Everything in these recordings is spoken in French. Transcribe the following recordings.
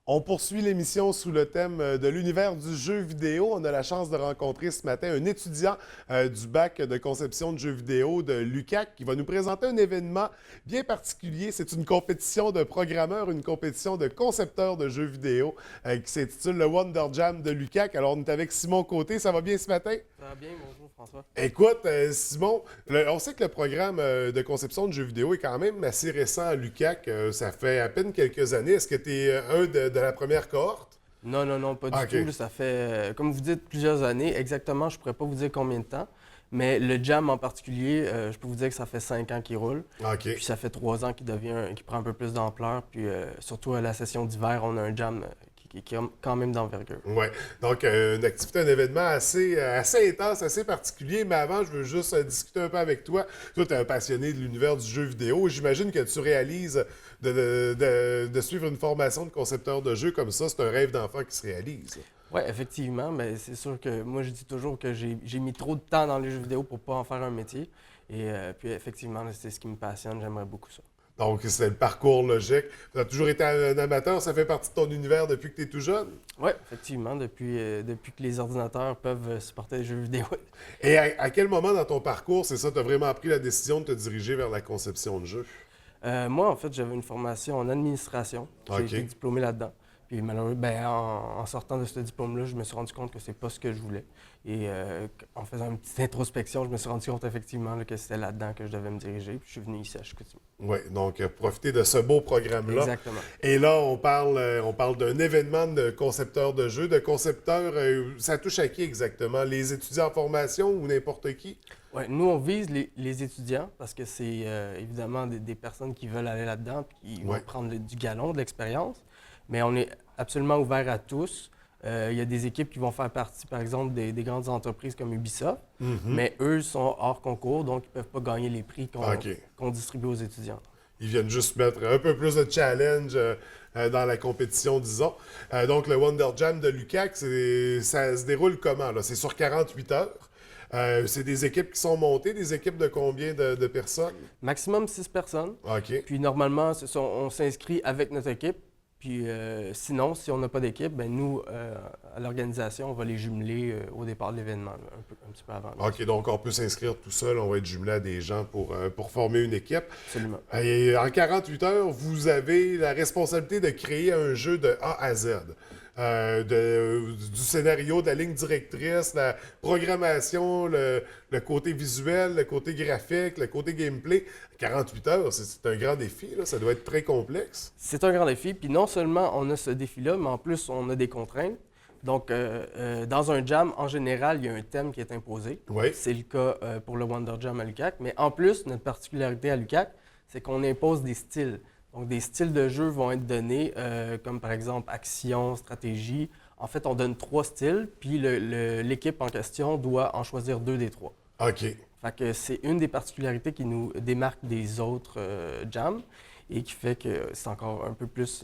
On poursuit l'émission sous le thème de l'univers du jeu vidéo. On a la chance de rencontrer ce matin un étudiant du bac de conception de jeux vidéo de l'UQAC qui va nous présenter un événement bien particulier. C'est une compétition de programmeurs, une compétition de concepteurs de jeux vidéo qui s'intitule le Wonder Jam de l'UQAC. Alors, on est avec Simon Côté. Ça va bien ce matin? Ça va bien, bonjour François. Écoute, Simon, on sait que le programme de conception de jeux vidéo est quand même assez récent à l'UQAC. Ça fait à peine quelques années. Est-ce que tu es un de la première cohorte? Non, pas du tout. Là, ça fait, comme vous dites, plusieurs années. Exactement, je ne pourrais pas vous dire combien de temps. Mais le jam en particulier, je peux vous dire que ça fait 5 ans qu'il roule. OK. Puis ça fait 3 ans qu'il prend un peu plus d'ampleur. Puis surtout à la session d'hiver, on a un jam qui est quand même d'envergure. Oui. Donc, une activité, un événement assez intense, assez particulier. Mais avant, je veux juste discuter un peu avec toi. Toi, tu es un passionné de l'univers du jeu vidéo. J'imagine que tu réalises de suivre une formation de concepteur de jeux comme ça. C'est un rêve d'enfant qui se réalise. Oui, effectivement. Mais c'est sûr que moi, je dis toujours que j'ai mis trop de temps dans les jeux vidéo pour ne pas en faire un métier. Et puis, effectivement, c'est ce qui me passionne. J'aimerais beaucoup ça. Donc, c'est le parcours logique. Tu as toujours été un amateur. Ça fait partie de ton univers depuis que tu es tout jeune. Oui, effectivement, depuis que les ordinateurs peuvent supporter les jeux vidéo. Et à quel moment dans ton parcours, c'est ça, tu as vraiment pris la décision de te diriger vers la conception de jeux? Moi, en fait, j'avais une formation en administration. J'ai OK. été diplômé là-dedans. Puis malheureusement, en sortant de ce diplôme-là, je me suis rendu compte que c'est pas ce que je voulais. Et en faisant une petite introspection, je me suis rendu compte effectivement là, que c'était là-dedans que je devais me diriger. Puis je suis venu ici à Chicoutimi. Oui, donc profiter de ce beau programme-là. Exactement. Et là, on parle d'un événement de concepteurs de jeux. De concepteurs, ça touche à qui exactement? Les étudiants en formation ou n'importe qui? Ouais, nous, on vise les étudiants parce que c'est évidemment des personnes qui veulent aller là-dedans et qui vont prendre du galon, de l'expérience. Mais on est absolument ouvert à tous. Il y a des équipes qui vont faire partie, par exemple, des grandes entreprises comme Ubisoft, mais eux sont hors concours, donc ils ne peuvent pas gagner les prix qu'on distribue aux étudiants. Ils viennent juste mettre un peu plus de challenge dans la compétition, disons. Donc, le Wonder Jam de l'UQAC, ça se déroule comment, là? C'est sur 48 heures. C'est des équipes qui sont montées, des équipes de combien de personnes? Maximum 6 personnes. OK. Puis normalement, on s'inscrit avec notre équipe. Puis sinon, si on n'a pas d'équipe, ben nous, à l'organisation, on va les jumeler au départ de l'événement, un petit peu avant. OK, donc on peut s'inscrire tout seul, on va être jumelé à des gens pour former une équipe. Absolument. Et en 48 heures, vous avez la responsabilité de créer un jeu de A à Z. Du scénario, de la ligne directrice, la programmation, le côté visuel, le côté graphique, le côté gameplay. 48 heures, c'est un grand défi, là. Ça doit être très complexe. C'est un grand défi. Puis non seulement on a ce défi-là, mais en plus, on a des contraintes. Donc, dans un jam, en général, il y a un thème qui est imposé. Oui. C'est le cas pour le Wonder Jam à l'UQAC. Mais en plus, notre particularité à l'UQAC, c'est qu'on impose des styles. Donc, des styles de jeu vont être donnés, comme par exemple action, stratégie. En fait, on donne 3 styles, puis l'équipe en question doit en choisir 2 des 3. OK. Fait que c'est une des particularités qui nous démarque des autres jams et qui fait que c'est encore un peu plus...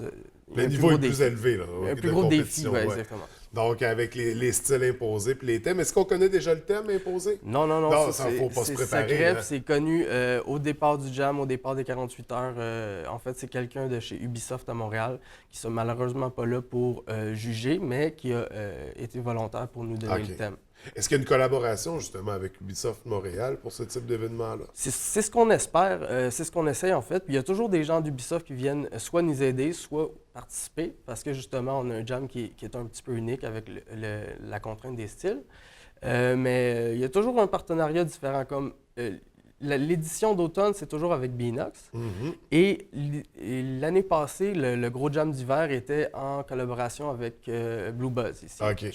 Le niveau est plus élevé, là. Un de plus gros défi, compétition, ouais, ouais. exactement. Donc, avec les styles imposés puis les thèmes. Est-ce qu'on connaît déjà le thème imposé? Non, Ça, faut pas se préparer. secret, Hein? puis c'est connu au départ du jam, au départ des 48 heures. En fait, c'est quelqu'un de chez Ubisoft à Montréal qui n'est malheureusement pas là pour juger, mais qui a été volontaire pour nous donner OK. le thème. Est-ce qu'il y a une collaboration justement avec Ubisoft Montréal pour ce type d'événement-là? C'est ce qu'on espère, c'est ce qu'on essaye en fait. Puis il y a toujours des gens d'Ubisoft qui viennent soit nous aider, soit participer, parce que justement, on a un jam qui est un petit peu unique avec la contrainte des styles. Mais il y a toujours un partenariat différent, comme l'édition d'automne, c'est toujours avec Beenox. Et l'année passée, le gros jam d'hiver était en collaboration avec Blue Buzz ici. OK.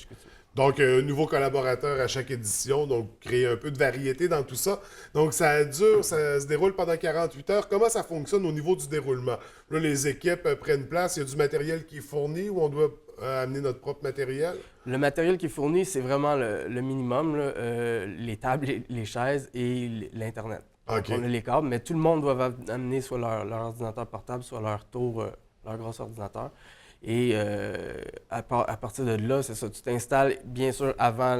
Donc, un nouveau collaborateur à chaque édition, donc créer un peu de variété dans tout ça. Donc, ça se déroule pendant 48 heures. Comment ça fonctionne au niveau du déroulement? Là, les équipes prennent place, il y a du matériel qui est fourni ou on doit amener notre propre matériel? Le matériel qui est fourni, c'est vraiment le minimum, là, les tables, les chaises et l'Internet. OK. On a les câbles, mais tout le monde doit amener soit leur ordinateur portable, soit leur tour, leur gros ordinateur. Et à partir de là, c'est ça, tu t'installes bien sûr avant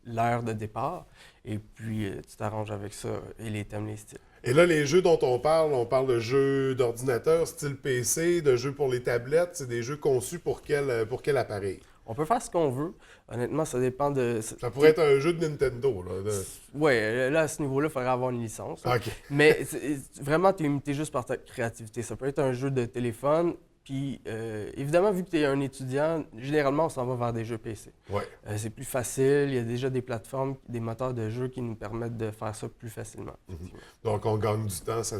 l'heure de départ et puis tu t'arranges avec ça et les thèmes, les styles. Et là, les jeux dont on parle de jeux d'ordinateur, style PC, de jeux pour les tablettes, c'est des jeux conçus pour quel appareil? On peut faire ce qu'on veut. Honnêtement, ça dépend de... Ça pourrait être un jeu de Nintendo, là. Oui, là, à ce niveau-là, il faudrait avoir une licence. OK. Mais vraiment, tu es limité juste par ta créativité. Ça peut être un jeu de téléphone. Puis, évidemment, vu que tu es un étudiant, généralement, on s'en va vers des jeux PC. Ouais. C'est plus facile. Il y a déjà des plateformes, des moteurs de jeu qui nous permettent de faire ça plus facilement. Donc, on gagne du temps, ça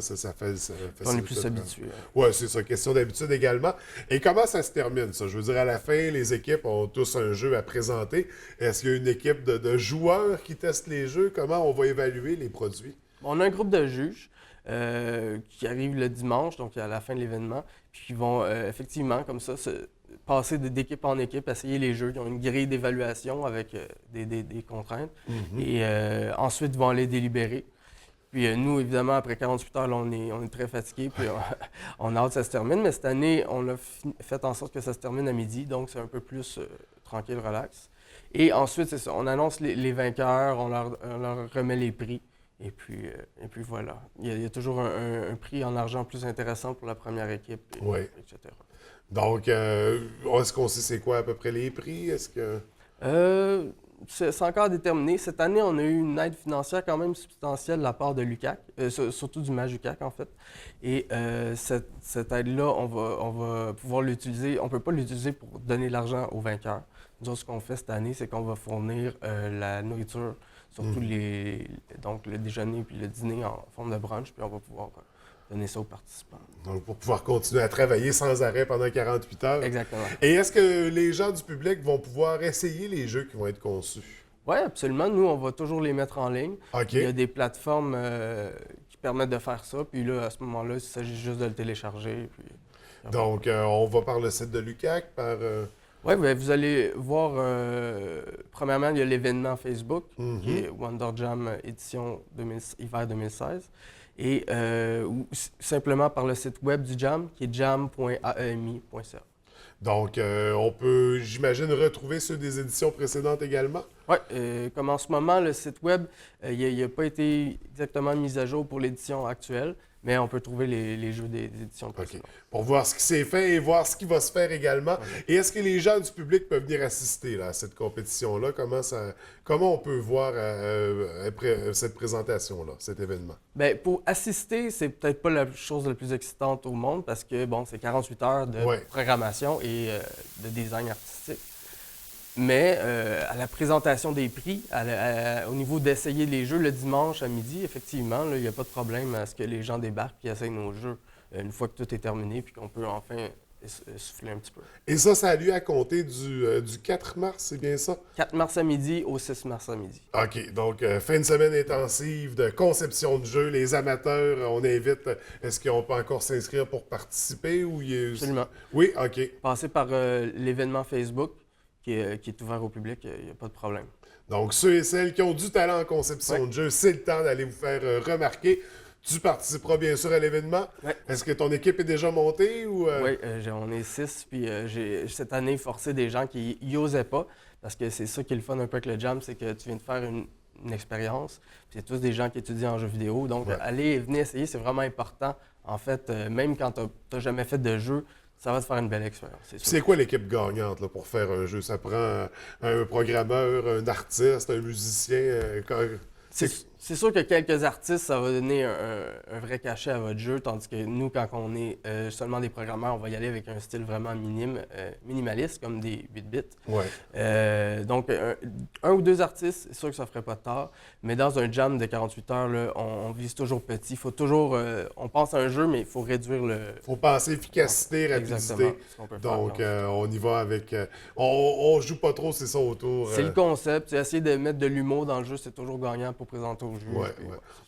On est plus habitué. Oui, c'est ça, question d'habitude également. Et comment ça se termine, ça? Je veux dire, à la fin, les équipes ont tous un jeu à présenter. Est-ce qu'il y a une équipe de joueurs qui testent les jeux? Comment on va évaluer les produits? On a un groupe de juges qui arrive le dimanche, donc à la fin de l'événement, puis qui vont effectivement, comme ça, passer d'équipe en équipe, essayer les jeux. Ils ont une grille d'évaluation avec des contraintes. Et ensuite, ils vont aller délibérer. Puis nous, évidemment, après 48 heures, là, on est très fatigués, puis on a hâte que ça se termine. Mais cette année, on a fait en sorte que ça se termine à midi, donc c'est un peu plus tranquille, relax. Et ensuite, c'est ça, on annonce les vainqueurs, on leur remet les prix. Et puis voilà. Il y a toujours un prix en argent plus intéressant pour la première équipe, etc. Donc, est-ce qu'on sait c'est quoi à peu près les prix? Est-ce que... C'est encore déterminé. Cette année, on a eu une aide financière quand même substantielle de la part de l'UQAC, surtout du MAJUQAC en fait. Et cette aide-là, on va pouvoir l'utiliser. On ne peut pas l'utiliser pour donner l'argent aux vainqueurs. Nous autres, ce qu'on fait cette année, c'est qu'on va fournir la nourriture, surtout donc le déjeuner puis le dîner en forme de brunch, puis on va pouvoir donner ça aux participants. Donc, pour pouvoir continuer à travailler sans arrêt pendant 48 heures. Exactement. Et est-ce que les gens du public vont pouvoir essayer les jeux qui vont être conçus? Oui, absolument. Nous, on va toujours les mettre en ligne. OK. Il y a des plateformes qui permettent de faire ça. Puis là, à ce moment-là, il s'agit juste de le télécharger. Puis... Donc, on va par le site de l'UQAC, par... Oui, vous allez voir, premièrement, il y a l'événement Facebook, qui est Wonder Jam édition hiver 2016. Et ou simplement par le site web du Jam, qui est jam.aemi.ca. Donc, on peut, j'imagine, retrouver ceux des éditions précédentes également? Oui, comme en ce moment, le site web, il n'a pas été exactement mis à jour pour l'édition actuelle, mais on peut trouver les jeux des éditions précédentes. OK. Pour voir ce qui s'est fait et voir ce qui va se faire également. Okay. Et est-ce que les gens du public peuvent venir assister là, à cette compétition-là? Comment on peut voir cette présentation-là, cet événement? Bien, pour assister, c'est peut-être pas la chose la plus excitante au monde parce que, bon, c'est 48 heures de programmation et de design artistique. Mais à la présentation des prix, au niveau d'essayer les jeux le dimanche à midi, effectivement, il n'y a pas de problème à ce que les gens débarquent et essayent nos jeux une fois que tout est terminé puis qu'on peut enfin souffler un petit peu. Et ça a lieu à compter du 4 mars, c'est bien ça? 4 mars à midi au 6 mars à midi. OK. Donc, fin de semaine intensive de conception de jeux. Les amateurs, on invite. Est-ce qu'on peut encore s'inscrire pour participer? Absolument. Oui, OK. Passer par l'événement Facebook qui est ouvert au public, il n'y a pas de problème. Donc, ceux et celles qui ont du talent en conception de jeux, c'est le temps d'aller vous faire remarquer. Tu participeras bien sûr à l'événement. Ouais. Est-ce que ton équipe est déjà montée? Ou Oui, on est 6. Puis j'ai cette année forcé des gens qui n'osaient pas. Parce que c'est ça qui est le fun un peu avec le Jam, c'est que tu viens de faire une expérience. Puis c'est tous des gens qui étudient en jeux vidéo. Donc, venez essayer, c'est vraiment important. En fait, même quand tu n'as jamais fait de jeu, ça va te faire une belle expérience. C'est quoi l'équipe gagnante là, pour faire un jeu? Ça prend un programmeur, un artiste, un musicien? C'est sûr que quelques artistes, ça va donner un vrai cachet à votre jeu, tandis que nous, quand on est seulement des programmeurs, on va y aller avec un style vraiment minimaliste, comme des 8 bits. Ouais. Donc, un ou deux artistes, c'est sûr que ça ne ferait pas de tort, mais dans un jam de 48 heures, là, on vise toujours petit. Il faut toujours... on pense à un jeu, mais il faut réduire le... Il faut penser efficacité, rapidité. Donc, on y va avec... on joue pas trop, c'est ça, autour. C'est le concept. Essayer de mettre de l'humour dans le jeu, c'est toujours gagnant pour présenter au jeu. Ouais.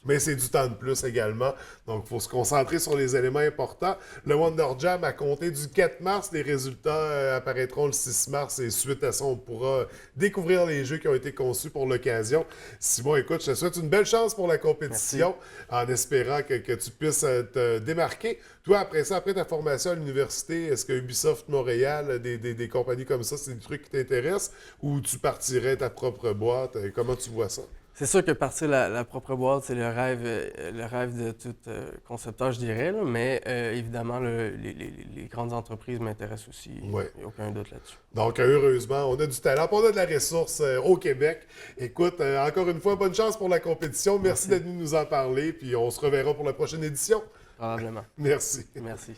Mais c'est du temps de plus également. Donc, il faut se concentrer sur les éléments importants. Le Wonder Jam a compté du 4 mars. Les résultats apparaîtront le 6 mars. Et suite à ça, on pourra découvrir les jeux qui ont été conçus pour l'occasion. Simon, écoute, je te souhaite une belle chance pour la compétition. Merci. En espérant que tu puisses te démarquer. Toi, après ta formation à l'université, est-ce que Ubisoft Montréal, des compagnies comme ça, c'est des trucs qui t'intéressent? Ou tu partirais ta propre boîte? Comment tu vois ça? C'est sûr que partir la propre boîte, c'est le rêve de tout concepteur, je dirais, là, mais évidemment, les grandes entreprises m'intéressent aussi. Ouais. Il n'y a aucun doute là-dessus. Donc, heureusement, on a du talent, puis on a de la ressource au Québec. Écoute, encore une fois, bonne chance pour la compétition. Merci d'être venu nous en parler, puis on se reverra pour la prochaine édition. Probablement. Merci. Merci.